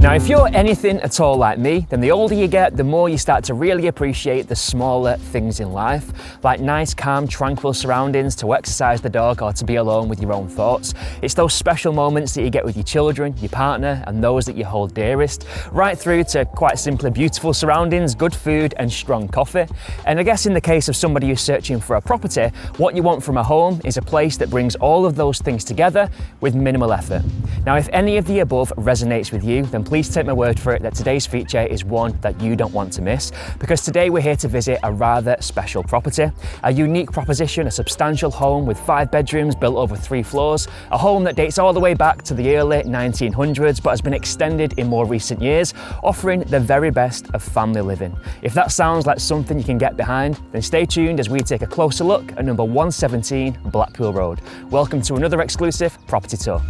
Now, if you're anything at all like me, then the older you get, the more you start to really appreciate the smaller things in life, like nice, calm, tranquil surroundings to exercise the dog or to be alone with your own thoughts. It's those special moments that you get with your children, your partner, and those that you hold dearest, right through to quite simply beautiful surroundings, good food, and strong coffee. And I guess in the case of somebody who's searching for a property, what you want from a home is a place that brings all of those things together with minimal effort. Now, if any of the above resonates with you, then please take my word for it that today's feature is one that you don't want to miss, because today we're here to visit a rather special property, a unique proposition, a substantial home with 5 bedrooms built over 3 floors, a home that dates all the way back to the early 1900s but has been extended in more recent years, offering the very best of family living. If that sounds like something you can get behind, then stay tuned as we take a closer look at number 117 Blackpool Road. Welcome to another exclusive property tour.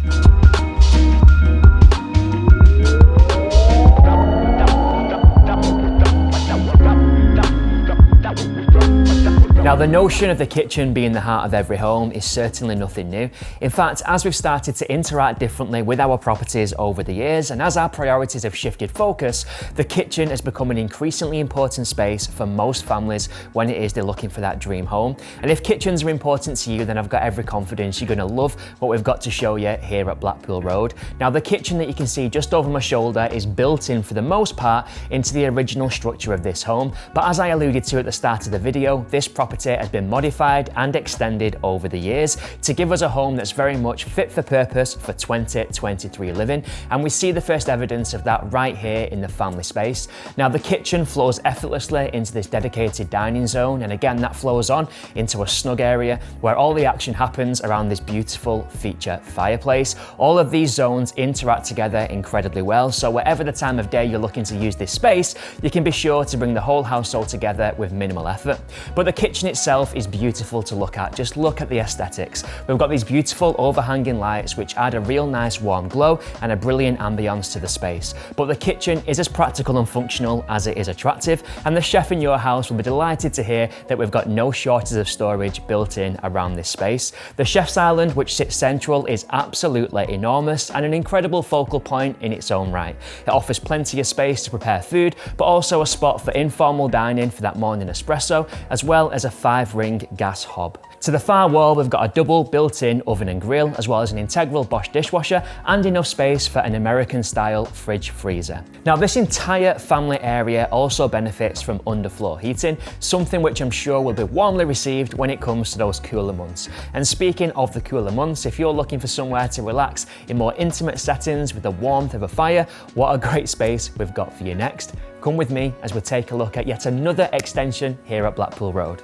Now, the notion of the kitchen being the heart of every home is certainly nothing new. In fact, as we've started to interact differently with our properties over the years, and as our priorities have shifted focus, the kitchen has become an increasingly important space for most families when it is they're looking for that dream home. And if kitchens are important to you, then I've got every confidence you're going to love what we've got to show you here at Blackpool Road. Now, the kitchen that you can see just over my shoulder is built in for the most part into the original structure of this home. But as I alluded to at the start of the video, this property has been modified and extended over the years to give us a home that's very much fit for purpose for 2023 living, and we see the first evidence of that right here in the family space. Now, the kitchen flows effortlessly into this dedicated dining zone, and again that flows on into a snug area where all the action happens around this beautiful feature fireplace. All of these zones interact together incredibly well, so whatever the time of day you're looking to use this space, you can be sure to bring the whole household together with minimal effort. But the kitchen itself is beautiful to look at. Just look at the aesthetics. We've got these beautiful overhanging lights which add a real nice warm glow and a brilliant ambience to the space. But the kitchen is as practical and functional as it is attractive, and the chef in your house will be delighted to hear that we've got no shortage of storage built in around this space. The chef's island, which sits central, is absolutely enormous and an incredible focal point in its own right. It offers plenty of space to prepare food, but also a spot for informal dining for that morning espresso, as well as a 5-ring gas hob. To the far wall, we've got a double built-in oven and grill, as well as an integral Bosch dishwasher and enough space for an American-style fridge freezer. Now, this entire family area also benefits from underfloor heating, something which I'm sure will be warmly received when it comes to those cooler months. And speaking of the cooler months, if you're looking for somewhere to relax in more intimate settings with the warmth of a fire, what a great space we've got for you next. Come with me as we take a look at yet another extension here at Blackpool Road.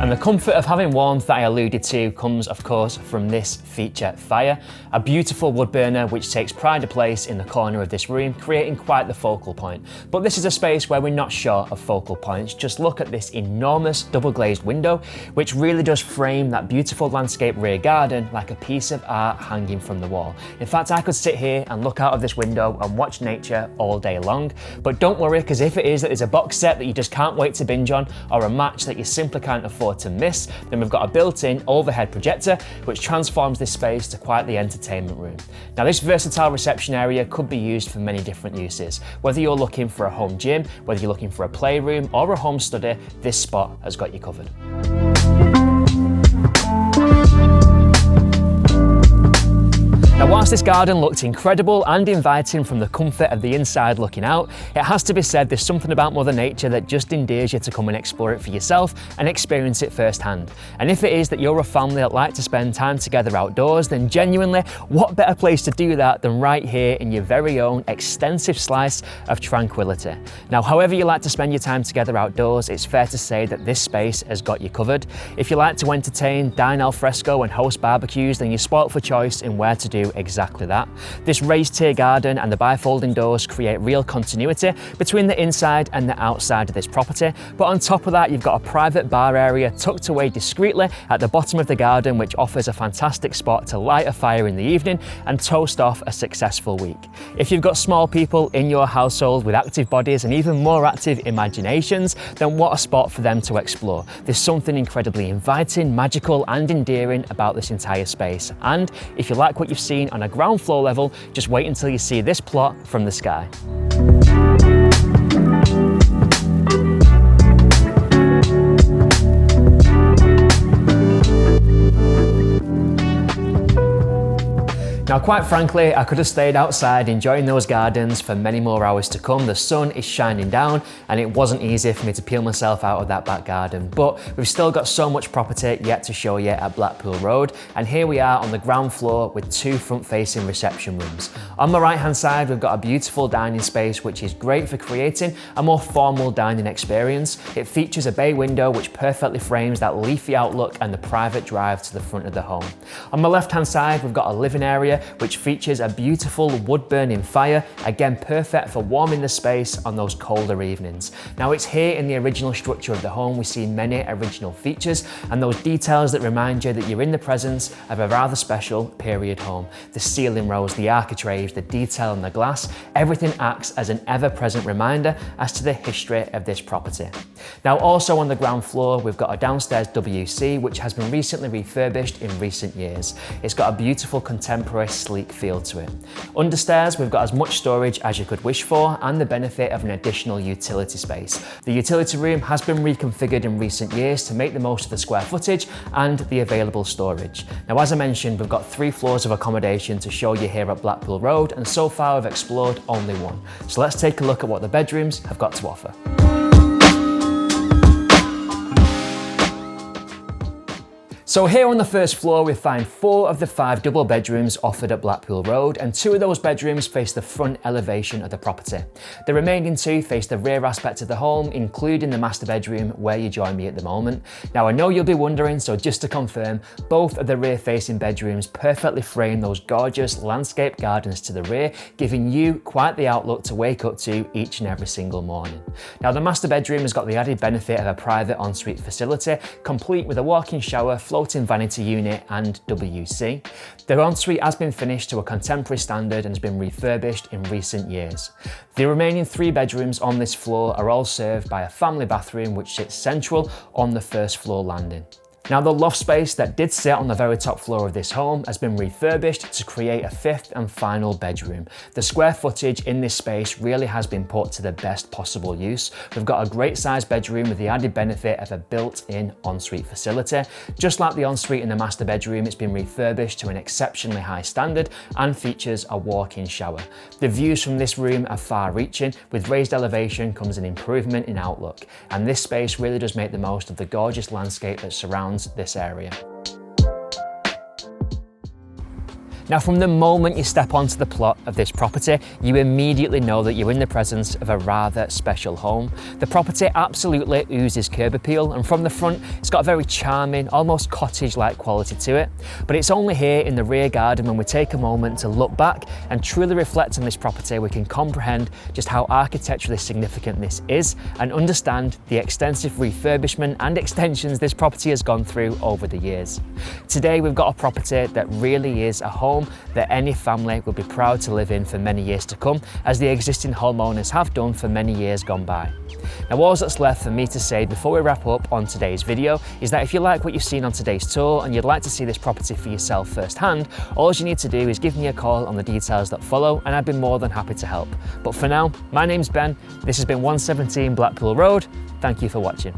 And the comfort of having warmth that I alluded to comes, of course, from this feature fire, a beautiful wood burner which takes pride of place in the corner of this room, creating quite the focal point. But this is a space where we're not short of focal points. Just look at this enormous double glazed window, which really does frame that beautiful landscape rear garden like a piece of art hanging from the wall. In fact, I could sit here and look out of this window and watch nature all day long. But don't worry, because if it is that there's a box set that you just can't wait to binge on, or a match that you simply can't afford to miss, then we've got a built-in overhead projector which transforms this space to quite the entertainment room. Now, this versatile reception area could be used for many different uses. Whether you're looking for a home gym, whether you're looking for a playroom or a home study, this spot has got you covered. Now, whilst this garden looked incredible and inviting from the comfort of the inside looking out, it has to be said there's something about Mother Nature that just endears you to come and explore it for yourself and experience it firsthand. And if it is that you're a family that like to spend time together outdoors, then genuinely, what better place to do that than right here in your very own extensive slice of tranquility. Now, however you like to spend your time together outdoors, it's fair to say that this space has got you covered. If you like to entertain, dine al fresco and host barbecues, then you're spoilt for choice in where to do do exactly that. This raised tier garden and the bifolding doors create real continuity between the inside and the outside of this property, but on top of that you've got a private bar area tucked away discreetly at the bottom of the garden, which offers a fantastic spot to light a fire in the evening and toast off a successful week. If you've got small people in your household with active bodies and even more active imaginations, then what a spot for them to explore. There's something incredibly inviting, magical and endearing about this entire space, and if you like what you've seen on a ground floor level, just wait until you see this plot from the sky. Now, quite frankly, I could have stayed outside enjoying those gardens for many more hours to come. The sun is shining down and it wasn't easy for me to peel myself out of that back garden, but we've still got so much property yet to show you at Blackpool Road, and here we are on the ground floor with two front-facing reception rooms. On the right-hand side, we've got a beautiful dining space which is great for creating a more formal dining experience. It features a bay window which perfectly frames that leafy outlook and the private drive to the front of the home. On the left-hand side, we've got a living area which features a beautiful wood-burning fire, again perfect for warming the space on those colder evenings. Now, it's here in the original structure of the home we see many original features and those details that remind you that you're in the presence of a rather special period home. The ceiling rose, the architraves, the detail on the glass, everything acts as an ever-present reminder as to the history of this property. Now, also on the ground floor, we've got a downstairs WC which has been recently refurbished in recent years. It's got a beautiful contemporary sleek feel to it. Understairs, we've got as much storage as you could wish for and the benefit of an additional utility space. The utility room has been reconfigured in recent years to make the most of the square footage and the available storage. Now, as I mentioned, we've got 3 floors of accommodation to show you here at Blackpool Road, and so far we've explored only one. So let's take a look at what the bedrooms have got to offer. So here on the first floor, we find 4 of the 5 double bedrooms offered at Blackpool Road, and 2 of those bedrooms face the front elevation of the property. The remaining 2 face the rear aspect of the home, including the master bedroom where you join me at the moment. Now, I know you'll be wondering, so just to confirm, both of the rear facing bedrooms perfectly frame those gorgeous landscape gardens to the rear, giving you quite the outlook to wake up to each and every single morning. Now, the master bedroom has got the added benefit of a private ensuite facility, complete with a walk-in shower, floating vanity unit and WC. The ensuite has been finished to a contemporary standard and has been refurbished in recent years. The remaining 3 bedrooms on this floor are all served by a family bathroom which sits central on the first floor landing. Now, the loft space that did sit on the very top floor of this home has been refurbished to create a 5th and final bedroom. The square footage in this space really has been put to the best possible use. We've got a great sized bedroom with the added benefit of a built-in ensuite facility. Just like the ensuite in the master bedroom, it's been refurbished to an exceptionally high standard and features a walk-in shower. The views from this room are far-reaching. With raised elevation comes an improvement in outlook, and this space really does make the most of the gorgeous landscape that surrounds this area. Now, from the moment you step onto the plot of this property, you immediately know that you're in the presence of a rather special home. The property absolutely oozes curb appeal, and from the front, it's got a very charming, almost cottage-like quality to it. But it's only here in the rear garden when we take a moment to look back and truly reflect on this property, we can comprehend just how architecturally significant this is and understand the extensive refurbishment and extensions this property has gone through over the years. Today, we've got a property that really is a home that any family will be proud to live in for many years to come, as the existing homeowners have done for many years gone by. Now, all that's left for me to say before we wrap up on today's video is that if you like what you've seen on today's tour and you'd like to see this property for yourself firsthand, all you need to do is give me a call on the details that follow and I'd be more than happy to help. But for now, my name's Ben, this has been 117 Blackpool Road. Thank you for watching.